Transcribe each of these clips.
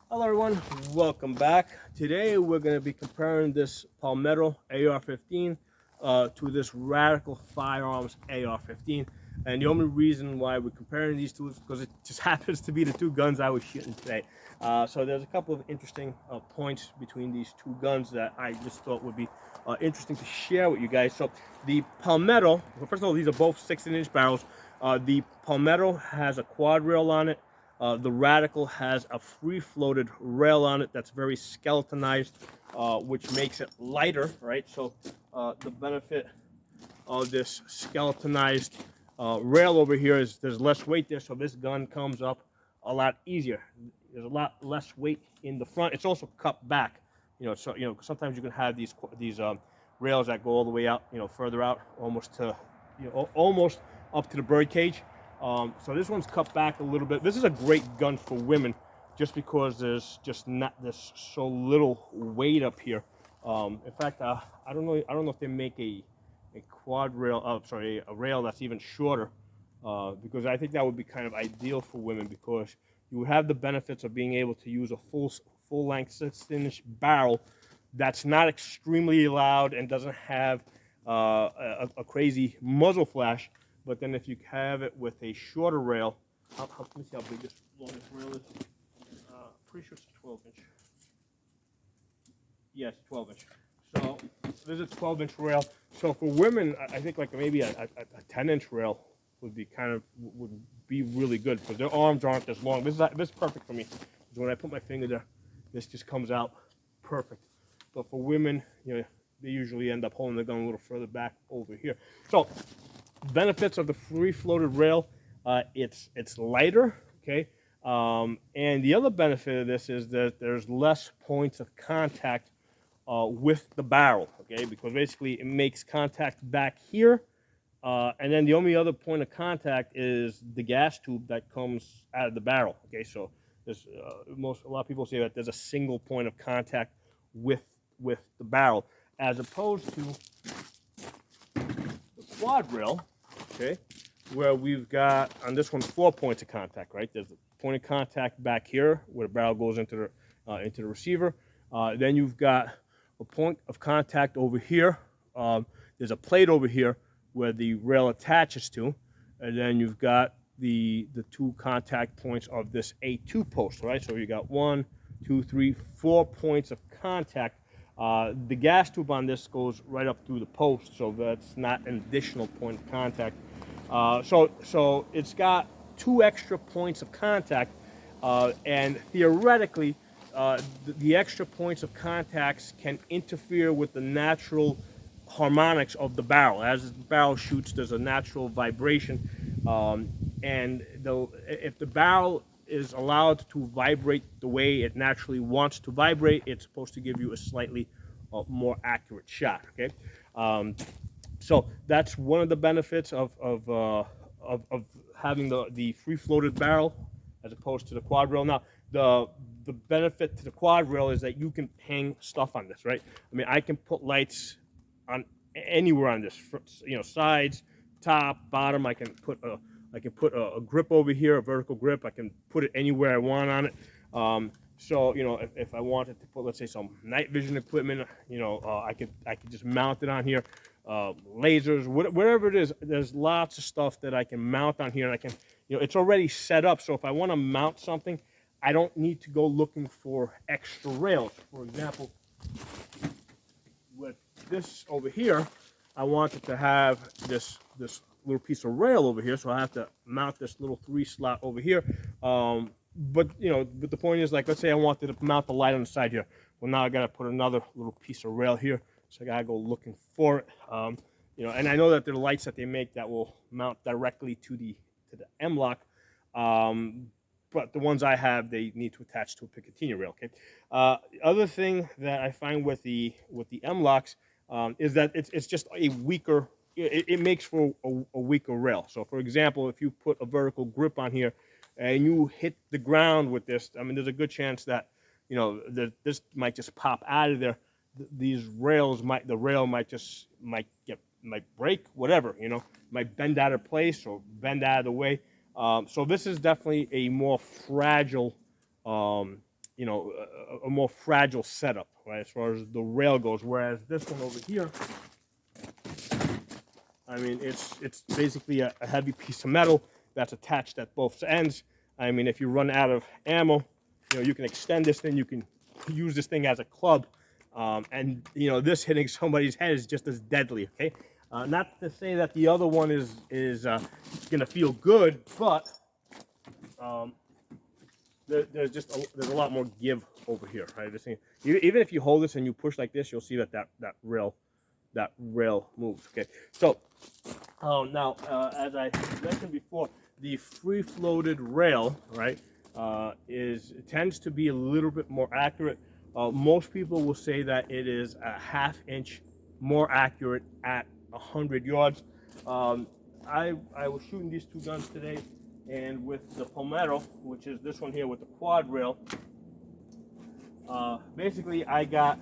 Hello everyone, welcome back. Today we're going to be comparing this Palmetto AR-15 to this Radical Firearms AR-15. And the only reason why we're comparing these two is because it just happens to be the two guns I was shooting today. So there's a couple of interesting points between these two guns that I just thought would be interesting to share with you guys. So the Palmetto, well, first of all, these are both 16-inch barrels. The Palmetto has a quad rail on it. The Radical has a free-floated rail on it that's very skeletonized, which makes it lighter, right? So the benefit of this skeletonized rail over here is there's less weight there, so this gun comes up a lot easier. There's a lot less weight in the front. It's also cut back, so sometimes you can have these rails that go all the way out, further out, almost to, almost up to the bird cage. So this one's cut back a little bit. This is a great gun for women, just because there's just not there's so little weight up here. In fact, I don't know if they make a quad rail. Sorry, a rail that's even shorter, because I think that would be kind of ideal for women, because you would have the benefits of being able to use a full length 16-inch barrel that's not extremely loud and doesn't have a crazy muzzle flash. But then if you have it with a shorter rail, let me see how big this longest rail is. Pretty sure it's a 12-inch. Yes, 12-inch. So there's a 12-inch rail. So for women, I think like maybe a 10-inch rail would be really good, because their arms aren't as long. This is perfect for me. Because when I put my finger there, this just comes out perfect. But for women, they usually end up holding the gun a little further back over here. So benefits of the free floated rail, it's lighter, okay, and the other benefit of this is that there's less points of contact with the barrel, okay, because basically it makes contact back here, and then the only other point of contact is the gas tube that comes out of the barrel, okay. So there's a lot of people say that there's a single point of contact with the barrel, as opposed to quad rail, okay, where we've got on this one 4 points of contact, right? There's a point of contact back here where the barrel goes into the receiver. Then you've got a point of contact over here. There's a plate over here where the rail attaches to, and then you've got the two contact points of this A2 post, right? So you got 1, 2, 3, 4 points of contact. The gas tube on this goes right up through the post, so that's not an additional point of contact. So it's got 2 extra points of contact, and theoretically, the extra points of contacts can interfere with the natural harmonics of the barrel. As the barrel shoots, there's a natural vibration, and if the barrel is allowed to vibrate the way it naturally wants to vibrate, it's supposed to give you a slightly more accurate shot. Okay, so that's one of the benefits of having the free floated barrel as opposed to the quad rail. Now, the benefit to the quad rail is that you can hang stuff on this, right? I mean, I can put lights on anywhere on this, sides, top, bottom. I can put a grip over here, a vertical grip. I can put it anywhere I want on it. So if I wanted to put, let's say, some night vision equipment, I could just mount it on here. Lasers, whatever it is, there's lots of stuff that I can mount on here, and I can, it's already set up. So if I want to mount something, I don't need to go looking for extra rails. For example, with this over here, I wanted to have this little piece of rail over here, so I have to mount this little 3-slot over here. But the point is, like, let's say I wanted to mount the light on the side here. Well, now I got to put another little piece of rail here, so I got to go looking for it. And I know that there are lights that they make that will mount directly to the M-lock. But the ones I have, they need to attach to a Picatinny rail. Okay. The other thing that I find with the M-locks is that it's just a weaker. It makes for a weaker rail. So, for example, if you put a vertical grip on here and you hit the ground with this, I mean, there's a good chance that this might just pop out of there. The rail might break, whatever, might bend out of place or bend out of the way. So this is definitely a more fragile a more fragile setup, right, as far as the rail goes. Whereas this one over here, I mean, it's basically a heavy piece of metal that's attached at both ends. I mean, if you run out of ammo, you can extend this thing. You can use this thing as a club, and this hitting somebody's head is just as deadly. Okay, not to say that the other one is gonna feel good, but there's a lot more give over here, right? This thing, even if you hold this and you push like this, you'll see that rail moves. Okay, so now as I mentioned before, the free floated rail, right, tends to be a little bit more accurate. Most people will say that it is a ½ inch more accurate at 100 yards. I was shooting these two guns today, and with the Palmetto, which is this one here with the quad rail, basically I got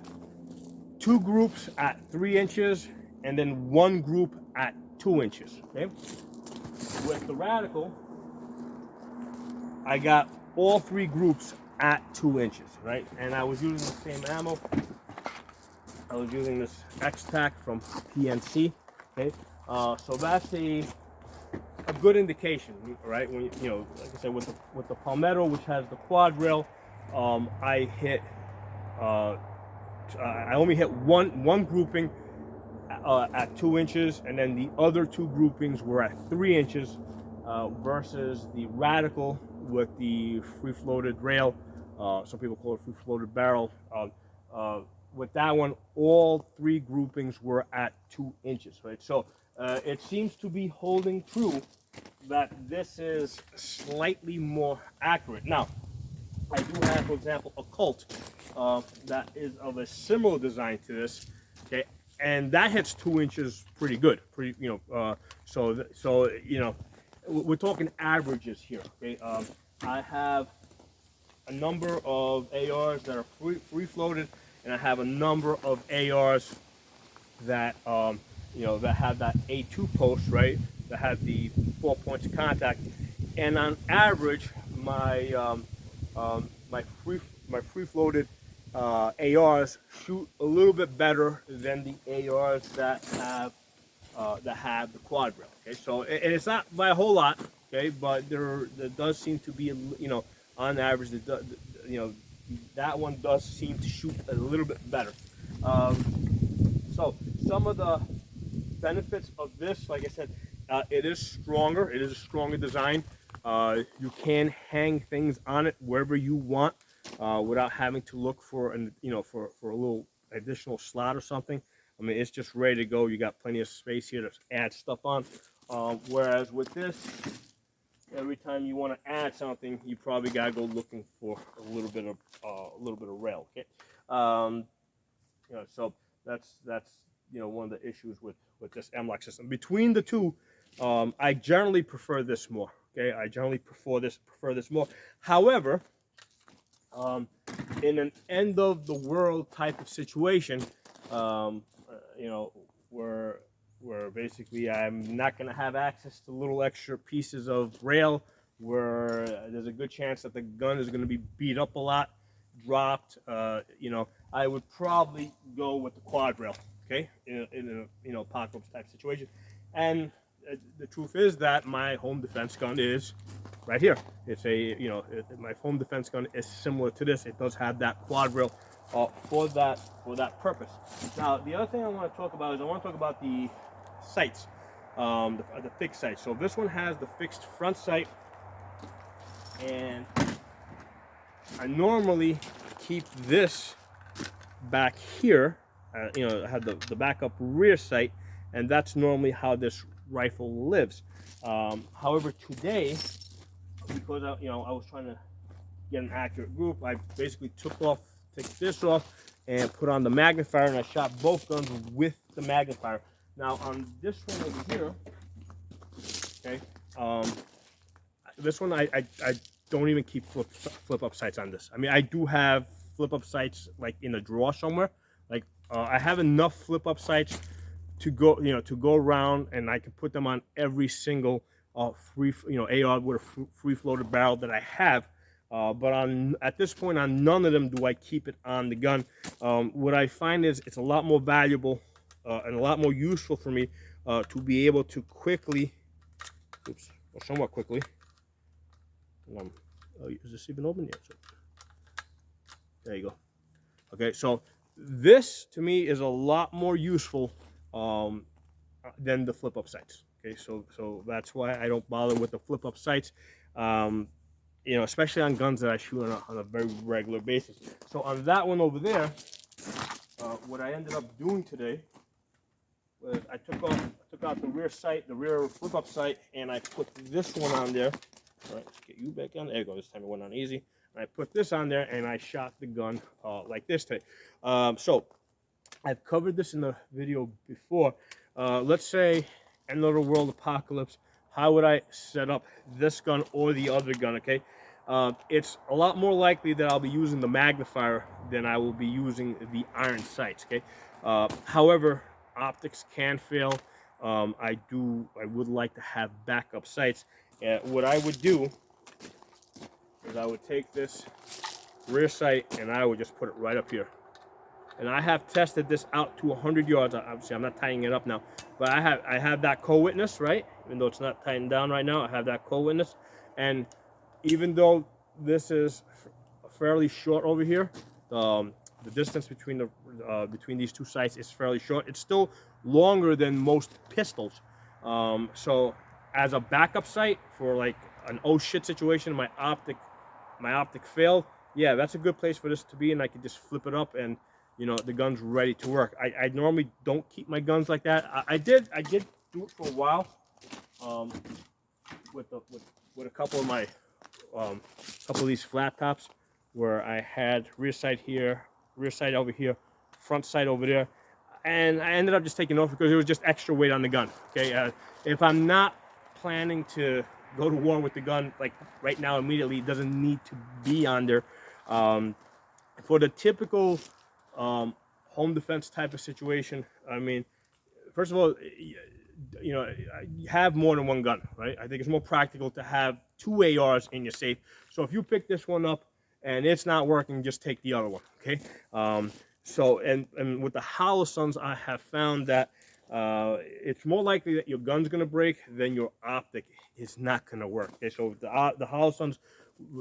2 groups at 3 inches and then 1 group at 2 inches. Okay, with the Radical, I got all 3 groups at 2 inches, right? And I was using the same ammo. I was using this X-Tac from PNC. Okay, so that's a good indication, right? When like I said, with the Palmetto, which has the quad rail, I only hit one grouping at 2 inches, and then the other 2 groupings were at 3 inches, versus the Radical with the free floated rail. Some people call it free floated barrel. With that one, all 3 groupings were at 2 inches, right? So it seems to be holding true that this is slightly more accurate. Now, I do have, for example, a Colt that is of a similar design to this, okay, and that hits 2 inches pretty good. So we're talking averages here, okay. I have a number of ARs that are free floated, and I have a number of ARs that that have that A2 post, right, that have the 4 points of contact, and on average, my free floated ARs shoot a little bit better than the ARs that have the quad rail. Okay, so and it's not by a whole lot, okay, but there does seem to be on average that one does seem to shoot a little bit better. So some of the benefits of this, like I said, it is stronger. It is a stronger design. You can hang things on it wherever you want without having to look for for a little additional slot or something. I mean, it's just ready to go. You got plenty of space here to add stuff on. Whereas with this, every time you want to add something, you probably gotta go looking for a little bit of rail. Okay, so that's one of the issues with this M-LOK system. Between the two, I generally prefer this more. Okay, I generally prefer this more. However, in an end of the world type of situation, where basically I'm not going to have access to little extra pieces of rail, where there's a good chance that the gun is going to be beat up a lot, dropped, I would probably go with the quad rail, okay, in a apocalypse type situation. And the truth is that my home defense gun is right here. It's my home defense gun is similar to this. It does have that quad rail for that purpose. Now, the other thing I want to talk about is the sights, the fixed sights. So this one has the fixed front sight, and I normally keep this back here. I have the backup rear sight, and that's normally how this rifle lives. However, today, because I was trying to get an accurate group, I basically took this off and put on the magnifier, and I shot both guns with the magnifier. Now on this one over here, okay, this one I don't even keep flip up sights on this. I mean, I do have flip up sights like in a drawer somewhere. Like I have enough flip up sights to go around, and I can put them on every single AR with a free floated barrel that I have. But at this point, on none of them do I keep it on the gun. What I find is it's a lot more valuable and a lot more useful for me to be able to quickly, oops, or somewhat quickly. Is this even open yet? So, there you go. Okay, so this to me is a lot more useful than the flip-up sights. Okay, so that's why I don't bother with the flip-up sights. You know, especially on guns that I shoot on a very regular basis. So on that one over there, what I ended up doing today was I took out the rear sight, the rear flip-up sight, and I put this one on there. All right, let's get you back on. There you go. This time it went on easy. And I put this on there, and I shot the gun like this today. So I've covered this in the video before. Let's say end of the world apocalypse. How would I set up this gun or the other gun? Okay, it's a lot more likely that I'll be using the magnifier than I will be using the iron sights. Okay, however, optics can fail. I would like to have backup sights. What I would do is I would take this rear sight and I would just put it right up here. And I have tested this out to 100 yards. Obviously, I'm not tying it up now, but I have that co-witness, right? Even though it's not tightened down right now, I have that co-witness. And even though this is fairly short over here, the distance between these two sights is fairly short. It's still longer than most pistols. So as a backup sight for like an oh shit situation, my optic failed. Yeah, that's a good place for this to be, and I can just flip it up and, you know, the gun's ready to work. I normally don't keep my guns like that. I did do it for a while, with a couple of my couple of these flat tops, where I had rear sight here, rear sight over here, front sight over there, and I ended up just taking off because it was just extra weight on the gun. Okay, if I'm not planning to go to war with the gun like right now immediately, it doesn't need to be on there. For the typical home defense type of situation, I mean, first of all, you know, have more than one gun, right? I think it's more practical to have two ARs in your safe. So if you pick this one up and it's not working, just take the other one, okay? So, and with the Holosuns, I have found that it's more likely that your gun's gonna break than your optic is not gonna work. Okay, so the Holosuns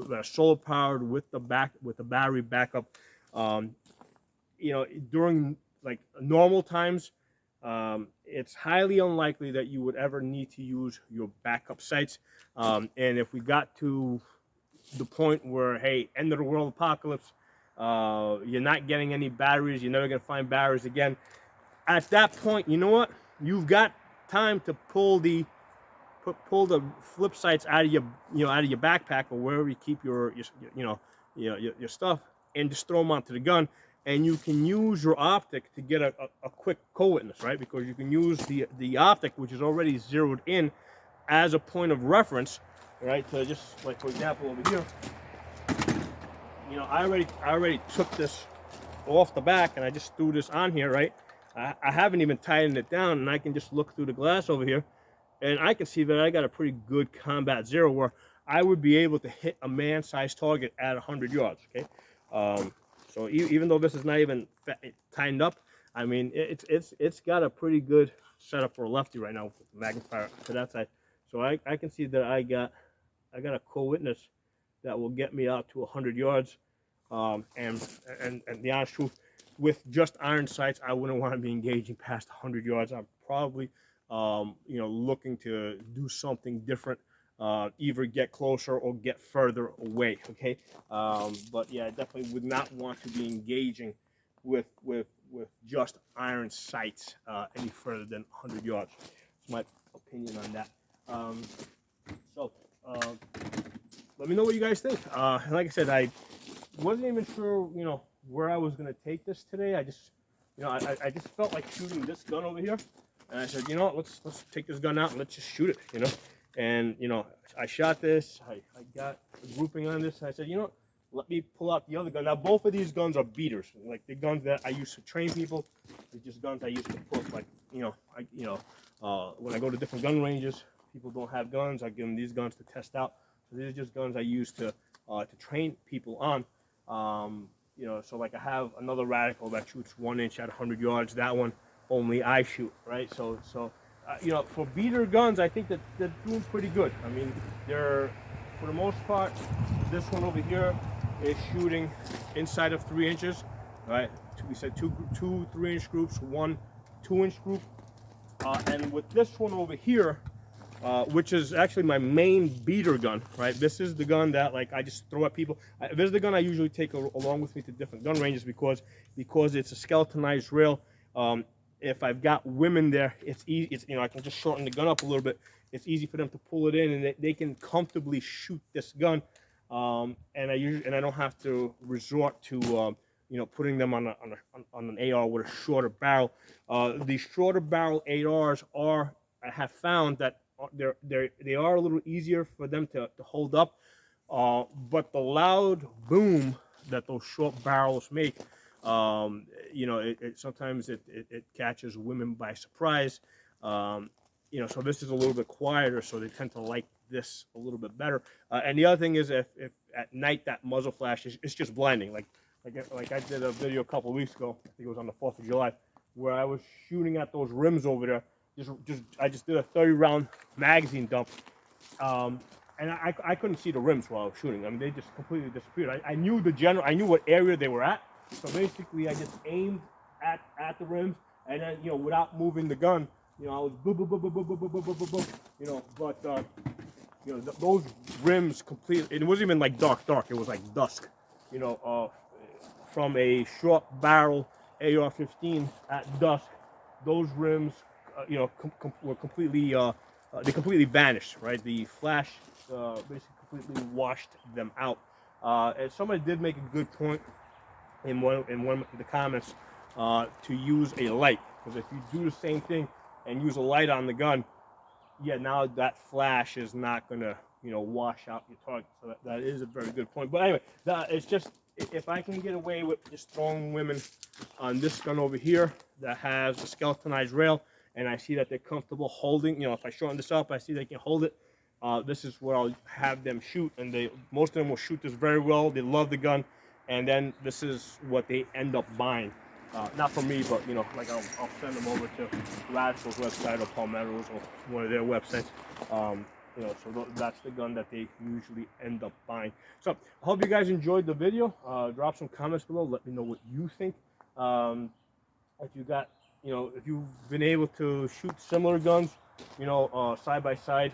that are solar powered with the battery backup, you know, during like normal times, it's highly unlikely that you would ever need to use your backup sights. And if we got to the point where, hey, end of the world apocalypse, you're not getting any batteries, you're never gonna find batteries again. At that point, you know what? You've got time to pull the flip sights out of your backpack or wherever you keep your stuff, and just throw them onto the gun. And you can use your optic to get a quick co-witness, right? Because you can use the optic, which is already zeroed in, as a point of reference, right? So just like, for example, over here, you know, I already took this off the back and I just threw this on here, right? I haven't even tightened it down, and I can just look through the glass over here, and I can see that I got a pretty good combat zero where I would be able to hit a man-sized target at 100 yards, okay? So even though this is not even tightened up, I mean, it's got a pretty good setup for a lefty right now with the magnifier to that side. So I can see that I got a co-witness that will get me out to 100 yards. And the honest truth, with just iron sights, I wouldn't want to be engaging past 100 yards. I'm probably you know, looking to do something different. Either get closer or get further away, okay? But yeah, I definitely would not want to be engaging with just iron sights any further than 100 yards. That's my opinion on that. So let me know what you guys think. And like I said, I wasn't even sure, you know, where I was going to take this today. I just, you know, I just felt like shooting this gun over here. And I said, you know what, let's take this gun out and let's just shoot it, you know. And, you know, I shot this, I got a grouping on this. I said, you know, let me pull out the other gun. Now, both of these guns are beaters. Like the guns that I used to train people, they're just guns I used to put, like, you know, when I go to different gun ranges, people don't have guns. I give them these guns to test out. So these are just guns I use to to train people on. You know, so like I have another radical that shoots 1 inch at 100 yards. That one only I shoot, right? So you know, for beater guns, I think that they're doing pretty good. I mean, they're, for the most part, this one over here is shooting inside of 3 inches, right? We said two 3-inch groups, one 2-inch group, and with this one over here, which is actually my main beater gun, right? This is the gun that like I just throw at people. This is the gun I usually take along with me to different gun ranges because it's a skeletonized rail. If I've got women there, it's easy. It's, you know, I can just shorten the gun up a little bit. It's easy for them to pull it in, and they can comfortably shoot this gun. And I don't have to resort to you know, putting them on an AR with a shorter barrel. These shorter barrel ARs I have found that they are a little easier for them to hold up, but the loud boom that those short barrels make, you know, sometimes it catches women by surprise. You know, so this is a little bit quieter, so they tend to like this a little bit better. And the other thing is, if at night that muzzle flash is, it's just blinding. Like I did a video a couple of weeks ago, I think it was on the 4th of July, where I was shooting at those rims over there. I just did a 30-round magazine dump, and I couldn't see the rims while I was shooting. I mean, they just completely disappeared. I knew I knew what area they were at. So basically, I just aimed at the rims, and then, you know, without moving the gun, you know, I was boom, boom, boom, boom, boom, boom, boom, boom, boom, boom, you know. But you know, those rims completely. It wasn't even like dark. It was like dusk. You know, from a short barrel AR-15 at dusk, those rims, you know, were completely. They completely vanished. Right, the flash basically completely washed them out. And somebody did make a good point in one of the comments, to use a light, because if you do the same thing and use a light on the gun, yeah, now that flash is not gonna, you know, wash out your target. So that is a very good point. But anyway, it's just, if I can get away with just throwing women on this gun over here that has a skeletonized rail, and I see that they're comfortable holding, you know, if I shorten this up, I see they can hold it. This is where I'll have them shoot, and most of them will shoot this very well. They love the gun, and then this is what they end up buying. Not from me, but, you know, like I'll send them over to Radical's website or Palmetto's or one of their websites. You know, so that's the gun that they usually end up buying. So I hope you guys enjoyed the video. Drop some comments below. Let me know what you think. If you got, you know, if you've been able to shoot similar guns, you know, side by side,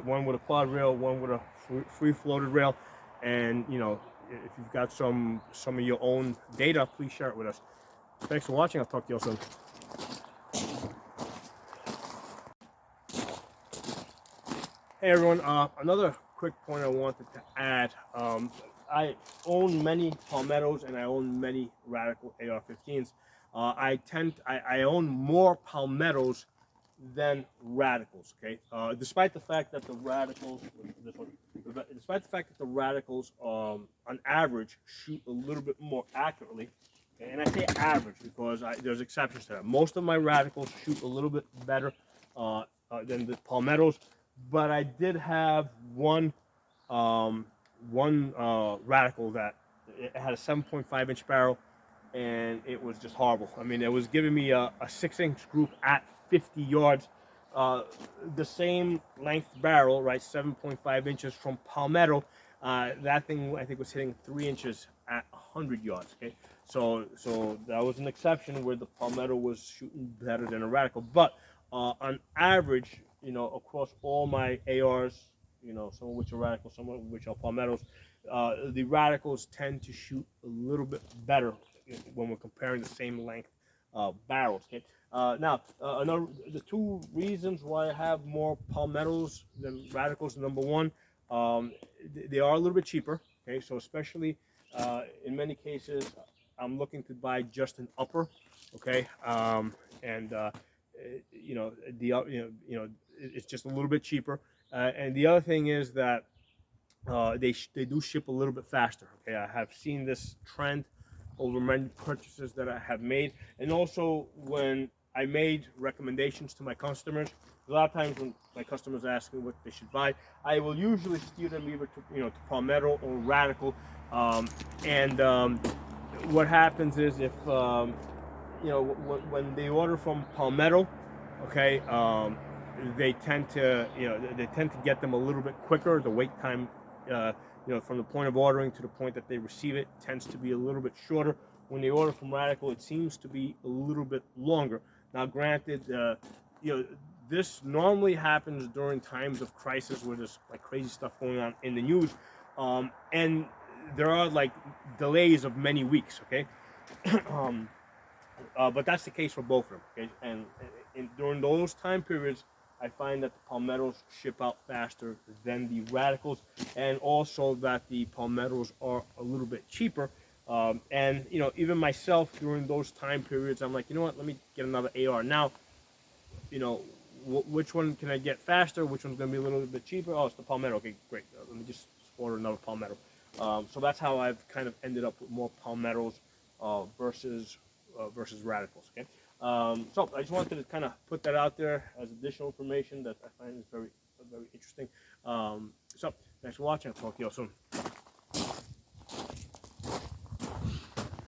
one with a quad rail, one with a free floated rail, and, you know, if you've got some of your own data, please share it with us. Thanks for watching. I'll talk to you all soon. Hey everyone, another quick point I wanted to add. I own many Palmettos and I own many Radical AR-15s. I own more Palmettos than Radicals, okay? Despite the fact that the Radicals, on average shoot a little bit more accurately. And I say average because there's exceptions to that. Most of my Radicals shoot a little bit better than the Palmettos, but I did have one Radical that it had a 7.5-inch barrel, and it was just horrible. I mean, it was giving me a 6-inch group at 50 yards. The same length barrel, right, 7.5 inches from Palmetto. That thing, I think, was hitting 3 inches at 100 yards, okay? So that was an exception where the Palmetto was shooting better than a Radical. But on average, you know, across all my ARs, you know, some of which are Radicals, some of which are Palmettos, the Radicals tend to shoot a little bit better when we're comparing the same length barrels, okay? Now, the two reasons why I have more Palmettos than Radicals, number one, they are a little bit cheaper, okay? So especially in many cases, I'm looking to buy just an upper, okay? You know, it's just a little bit cheaper. And the other thing is that they do ship a little bit faster, okay? I have seen this trend over many purchases that I have made, and also when I made recommendations to my customers, A lot of times when my customers ask me what they should buy, I will usually steer them either to to Palmetto or Radical. And what happens is if when they order from Palmetto, okay, they tend to get them a little bit quicker. The wait time, from the point of ordering to the point that they receive it tends to be a little bit shorter. When they order from Radical, it seems to be a little bit longer. Now, granted, this normally happens during times of crisis where there's like crazy stuff going on in the news, and there are like delays of many weeks. Okay. um, but that's the case for both of them. Okay? And during those time periods, I find that the palmettos ship out faster than the radicals, and also that the palmettos are a little bit cheaper. And even myself during those time periods, I'm like, you know what? Let me get another AR now. You know, which one can I get faster? Which one's going to be a little bit cheaper? Oh, it's the palmetto. Okay, great. Let me just order another palmetto. So that's how I've kind of ended up with more palmettos versus radicals. Okay. So I just wanted to kind of put that out there as additional information that I find is very interesting. So thanks for watching. I'll talk to you all soon.